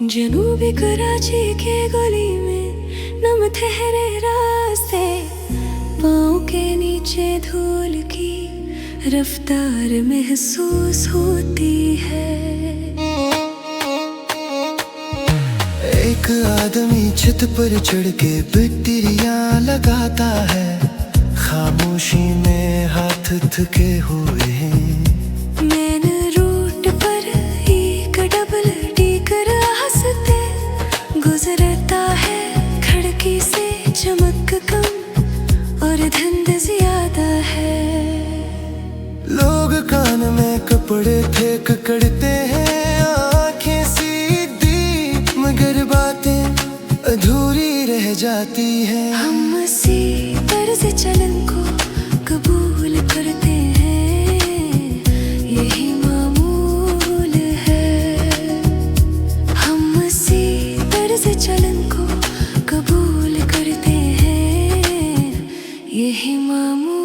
जनूबी कराची के गली में नम ठहरे रास्ते, पाँव के नीचे धूल की रफ्तार महसूस होती है। एक आदमी छत पर चढ़ के बिटरियां लगाता है, खामोशी में हाथ थके हुए हैं। मेन रूट पर एक डबल डेकर हंसते गुजरता है, खिड़की से चमक कम और धुंध ज्यादा है। लोग कान में कपड़े फेंक करते हैं, आंखें सीधी मगर बातें अधूरी रह जाती है। हम इसी तर्ज चलन को कबूल करते हैं, यही मामूल है। हम इसी तर्ज चलन को कबूल करते हैं, यही मामूल